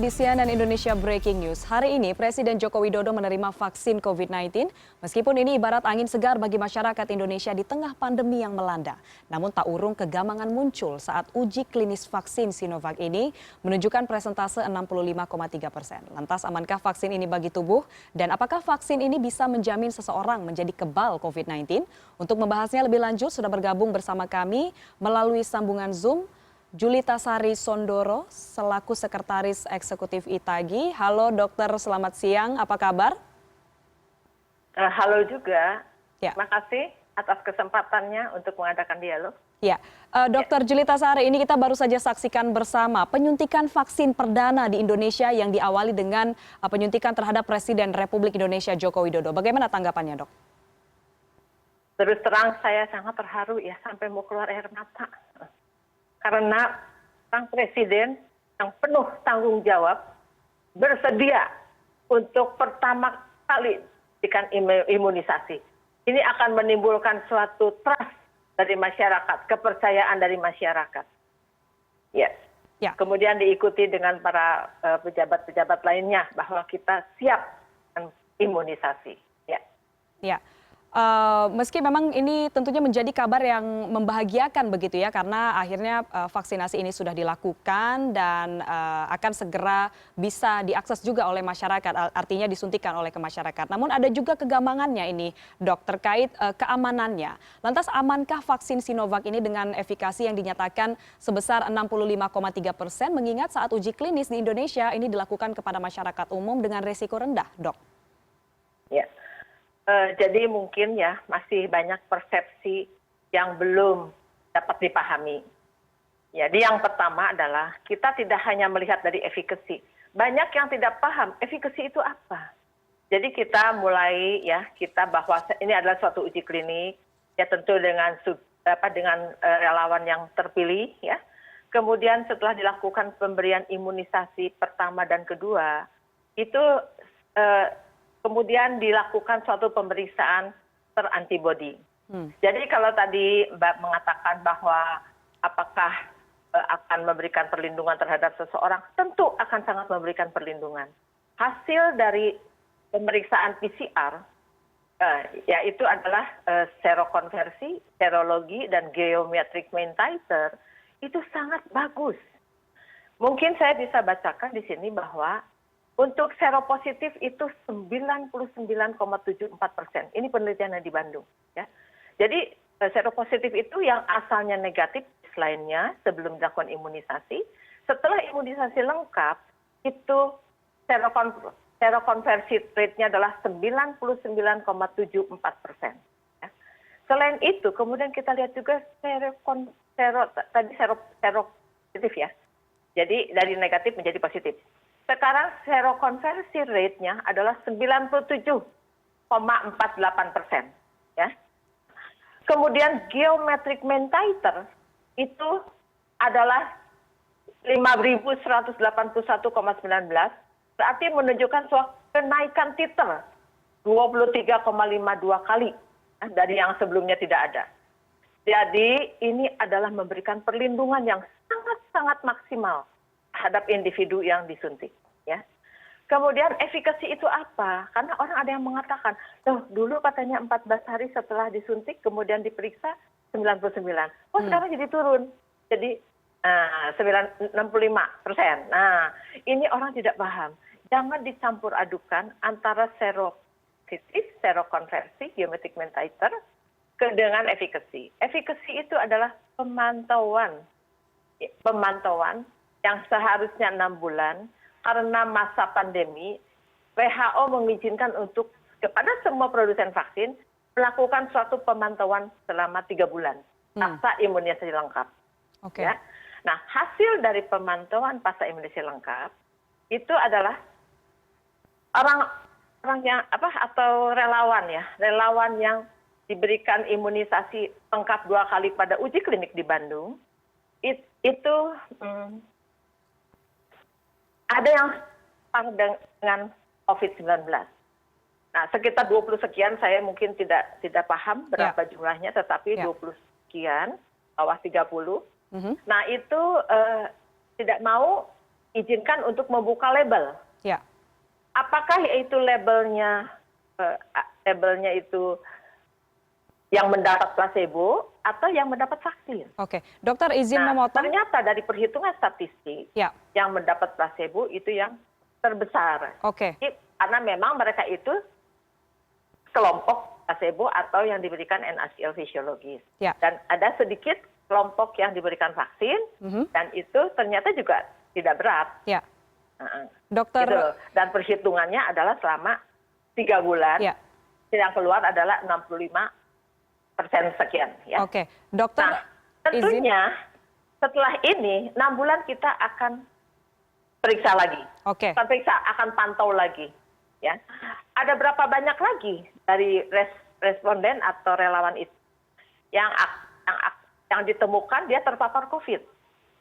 Di CNN Indonesia Breaking News, hari ini Presiden Joko Widodo menerima vaksin COVID-19. Meskipun ini ibarat angin segar bagi masyarakat Indonesia di tengah pandemi yang melanda. Namun tak urung kegamangan muncul saat uji klinis vaksin Sinovac ini menunjukkan presentase 65,3%. Lantas amankah vaksin ini bagi tubuh? Dan apakah vaksin ini bisa menjamin seseorang menjadi kebal COVID-19? Untuk membahasnya lebih lanjut sudah bergabung bersama kami melalui sambungan Zoom Julita Sari Sondoro, selaku Sekretaris Eksekutif ITAGI. Halo dokter, selamat siang, apa kabar? Halo juga, Ya. terima kasih atas kesempatannya untuk mengadakan dialog. Ya, dokter Julita Sari, ini kita baru saja saksikan bersama penyuntikan vaksin perdana di Indonesia yang diawali dengan penyuntikan terhadap Presiden Republik Indonesia Joko Widodo. Bagaimana tanggapannya, dok? Terus terang saya sangat terharu ya, sampai mau keluar air mata. Karena sang presiden yang penuh tanggung jawab bersedia untuk pertama kali memberikan imunisasi. Ini akan menimbulkan suatu trust dari masyarakat, kepercayaan dari masyarakat. Ya. Kemudian diikuti dengan para pejabat-pejabat lainnya bahwa kita siap dengan imunisasi. Ya. Meski memang ini tentunya menjadi kabar yang membahagiakan begitu ya, karena akhirnya vaksinasi ini sudah dilakukan dan akan segera bisa diakses juga oleh masyarakat, artinya disuntikan oleh ke masyarakat. Namun ada juga kegamangannya ini, dok, terkait keamanannya. Lantas amankah vaksin Sinovac ini dengan efikasi yang dinyatakan sebesar 65,3% mengingat saat uji klinis di Indonesia ini dilakukan kepada masyarakat umum dengan resiko rendah, dok? Ya. Jadi mungkin ya masih banyak persepsi yang belum dapat dipahami. Jadi yang pertama adalah kita tidak hanya melihat dari efikasi. Banyak yang tidak paham efikasi itu apa. Jadi kita mulai ya bahwa ini adalah suatu uji klinik ya tentu dengan relawan yang terpilih ya. Kemudian setelah dilakukan pemberian imunisasi pertama dan kedua itu kemudian dilakukan suatu pemeriksaan terantibody. Jadi kalau tadi Mbak mengatakan bahwa apakah akan memberikan perlindungan terhadap seseorang, tentu akan sangat memberikan perlindungan. Hasil dari pemeriksaan PCR, yaitu adalah serokonversi, serologi, dan geometric mean titer, itu sangat bagus. Mungkin saya bisa bacakan di sini bahwa untuk seropositif itu 99,74%. Ini penelitiannya di Bandung. Ya. Jadi seropositif itu yang asalnya negatif lainnya sebelum dilakukan imunisasi. Setelah imunisasi lengkap, itu serokonversi rate-nya adalah 99,74%. Ya. Selain itu, kemudian kita lihat juga seropositif ya. Jadi dari negatif menjadi positif. Sekarang serokonversi rate-nya adalah 97,48%. Ya. Kemudian geometric mean titer itu adalah 5.181,19, berarti menunjukkan suatu kenaikan titer 23,52 kali dari yang sebelumnya tidak ada. Jadi ini adalah memberikan perlindungan yang sangat-sangat maksimal terhadap individu yang disuntik. Ya. Kemudian efikasi itu apa? Karena orang ada yang mengatakan, dulu katanya 14 hari setelah disuntik, kemudian diperiksa 99. Sekarang jadi turun. Jadi 65%. Nah, ini orang tidak paham. Jangan dicampur adukan antara seropositif, serokonversi, geometric mean titer, dengan efikasi. Efikasi itu adalah pemantauan yang seharusnya 6 bulan, karena masa pandemi, WHO mengizinkan untuk kepada semua produsen vaksin melakukan suatu pemantauan selama 3 bulan pasca imunisasi lengkap. Ya. Nah, hasil dari pemantauan pasca imunisasi lengkap itu adalah orang yang atau relawan yang diberikan imunisasi lengkap 2 kali pada uji klinik di Bandung itu ada yang dengan COVID-19. Nah, sekitar 20 sekian, saya mungkin tidak paham berapa jumlahnya, tetapi 20 sekian, bawah 30. Nah, itu tidak mau izinkan untuk membuka label. Ya. Apakah itu labelnya itu yang mendapat placebo atau yang mendapat vaksin? Oke, dokter izin Nah, memotong. ternyata dari perhitungan statistik, Ya. yang mendapat placebo itu yang terbesar. Oke. Karena memang mereka itu kelompok placebo atau yang diberikan NaCl fisiologis. Ya. Dan ada sedikit kelompok yang diberikan vaksin, dan itu ternyata juga tidak berat. Ya. Dokter. Dokter. Gitu. Dan perhitungannya adalah selama 3 bulan, Ya. yang keluar adalah 65% sekian. Ya. Oke, dokter. Nah, tentunya setelah ini 6 bulan kita akan periksa lagi. Oke. Bukan periksa, akan pantau lagi. Ya. Ada berapa banyak lagi dari responden atau relawan itu yang ditemukan dia terpapar COVID.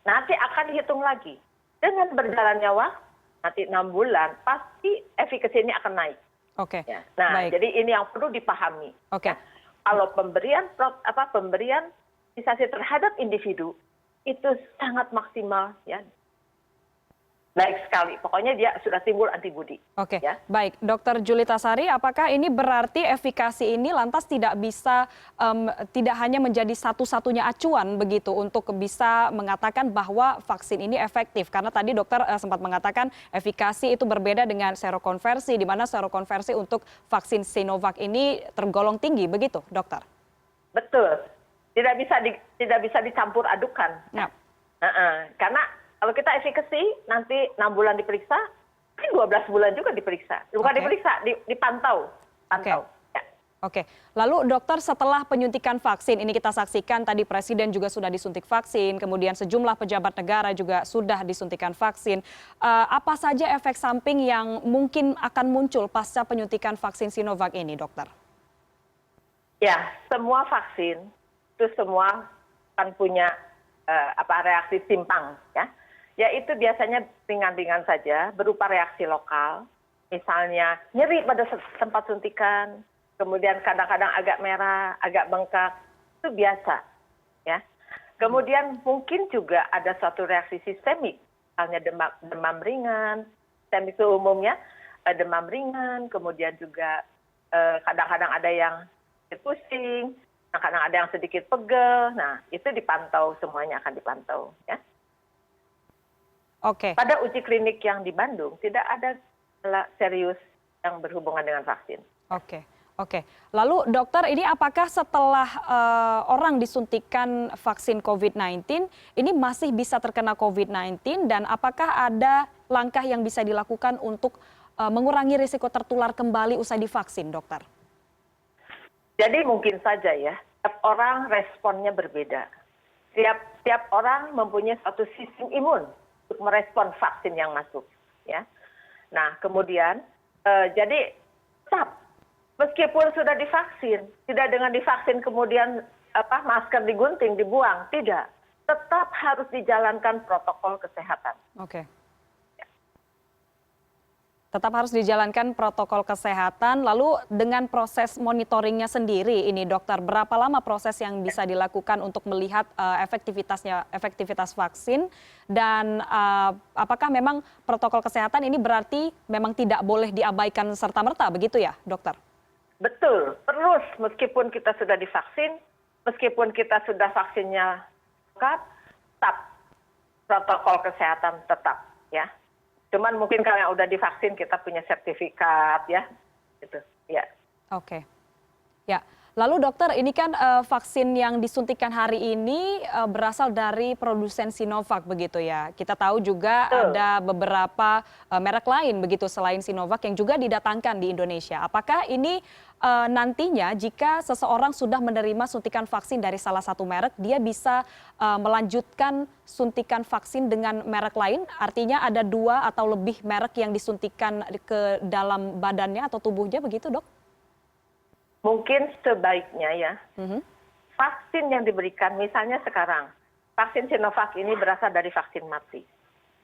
Nanti akan dihitung lagi. Dengan berjalannya waktu, nanti 6 bulan, pasti efikasi ini akan naik. Oke. Ya. Nah, Baik. jadi ini yang perlu dipahami. Oke. Ya. Kalau pemberian imunisasi terhadap individu itu sangat maksimal, ya. Baik sekali. Pokoknya dia sudah timbul antibodi. Oke, Ya. baik. Dokter Julita Sari, apakah ini berarti efikasi ini lantas tidak bisa, tidak hanya menjadi satu-satunya acuan begitu untuk bisa mengatakan bahwa vaksin ini efektif? Karena tadi dokter sempat mengatakan efikasi itu berbeda dengan serokonversi, di mana serokonversi untuk vaksin Sinovac ini tergolong tinggi, begitu dokter? Betul. Tidak bisa dicampur adukan. Ya. Karena kalau kita efikasi nanti 6 bulan diperiksa, kan 12 bulan juga diperiksa. Bukan Oke. diperiksa, dipantau. Pantau. Ya. Oke, lalu dokter setelah penyuntikan vaksin ini kita saksikan tadi Presiden juga sudah disuntik vaksin, kemudian sejumlah pejabat negara juga sudah disuntikan vaksin. Apa saja efek samping yang mungkin akan muncul pasca penyuntikan vaksin Sinovac ini, dokter? Ya, semua vaksin itu semua akan punya reaksi simpang, ya. Yaitu biasanya ringan-ringan saja, berupa reaksi lokal, misalnya nyeri pada tempat suntikan, kemudian kadang-kadang agak merah, agak bengkak, itu biasa, ya. Kemudian mungkin juga ada suatu reaksi sistemik, misalnya demam ringan, sistemik itu umumnya demam ringan, kemudian juga kadang-kadang ada yang pusing, kadang-kadang ada yang sedikit pegel, nah itu dipantau, semuanya akan dipantau, ya. Oke. Pada uji klinik yang di Bandung tidak ada gejala serius yang berhubungan dengan vaksin. Oke. Oke, lalu dokter ini apakah setelah orang disuntikan vaksin COVID-19 ini masih bisa terkena COVID-19 dan apakah ada langkah yang bisa dilakukan untuk mengurangi risiko tertular kembali usai divaksin, dokter? Jadi mungkin saja ya, setiap orang responnya berbeda. Setiap orang mempunyai satu sistem imun untuk merespon vaksin yang masuk. Ya. Nah kemudian, jadi tetap meskipun sudah divaksin, tidak dengan divaksin kemudian masker digunting, dibuang, tidak. Tetap harus dijalankan protokol kesehatan. Oke. Tetap harus dijalankan protokol kesehatan. Lalu dengan proses monitoringnya sendiri ini dokter, berapa lama proses yang bisa dilakukan untuk melihat efektivitas vaksin dan apakah memang protokol kesehatan ini berarti memang tidak boleh diabaikan serta-merta begitu ya dokter? Betul, terus meskipun kita sudah divaksin, meskipun kita sudah vaksinnya lengkap, tetap protokol kesehatan tetap ya. Cuman mungkin kalau yang udah divaksin kita punya sertifikat ya, gitu. Ya. Oke. Ya. Lalu dokter, ini kan vaksin yang disuntikan hari ini berasal dari produsen Sinovac begitu ya. Kita tahu juga ada beberapa merek lain begitu selain Sinovac yang juga didatangkan di Indonesia. Apakah ini nantinya jika seseorang sudah menerima suntikan vaksin dari salah satu merek, dia bisa melanjutkan suntikan vaksin dengan merek lain? Artinya ada 2 atau lebih merek yang disuntikan ke dalam badannya atau tubuhnya begitu, Dok? Mungkin sebaiknya ya, vaksin yang diberikan, misalnya sekarang, vaksin Sinovac ini berasal dari vaksin mati,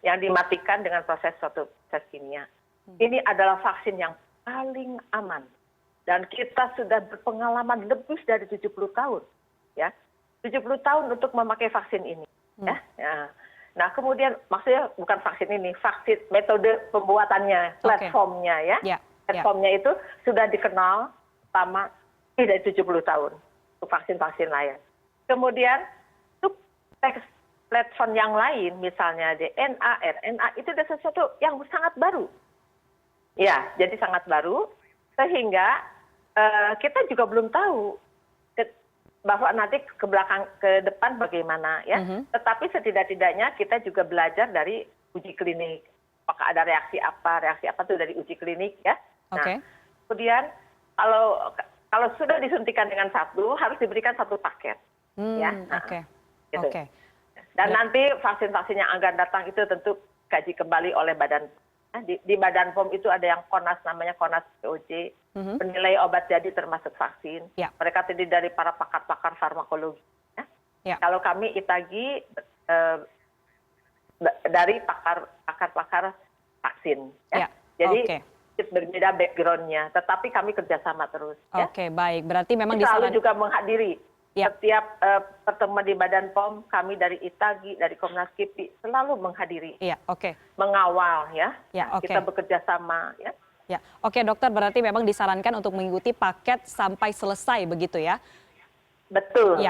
yang dimatikan dengan suatu proses kimia. Ini adalah vaksin yang paling aman. Dan kita sudah berpengalaman lebih dari 70 tahun. Ya, 70 tahun untuk memakai vaksin ini. Ya. Nah, kemudian maksudnya bukan vaksin ini, vaksin metode pembuatannya, platformnya ya. Ya, Platformnya itu sudah dikenal selama lebih dari 70 tahun untuk vaksin-vaksin lain. Kemudian untuk platform yang lain, misalnya DNA, RNA, itu adalah sesuatu yang sangat baru. Ya, jadi sangat baru, sehingga kita juga belum tahu bahwa nanti ke depan bagaimana ya. Tetapi setidak-tidaknya kita juga belajar dari uji klinik. Apakah ada reaksi apa itu dari uji klinik ya. Nah, kemudian kalau sudah disuntikan dengan satu, harus diberikan satu paket. Ya. Gitu. Dan nanti vaksin-vaksin yang akan datang itu tentu kaji kembali oleh Badan. Di Badan POM itu ada yang KONAS, namanya KONAS POJ, penilai obat jadi termasuk vaksin. Mereka terdiri dari para pakar-pakar farmakologi. Kalau kami ITAGI dari pakar-pakar vaksin. Jadi berbeda background-nya, tetapi kami kerjasama terus. Oke, baik. Berarti memang selalu juga menghadiri setiap pertemuan di Badan POM, kami dari ITAGI, dari Komnas KIPI selalu menghadiri, mengawal ya. Kita bekerja sama ya. Oke dokter, berarti memang disarankan untuk mengikuti paket sampai selesai begitu ya? Betul.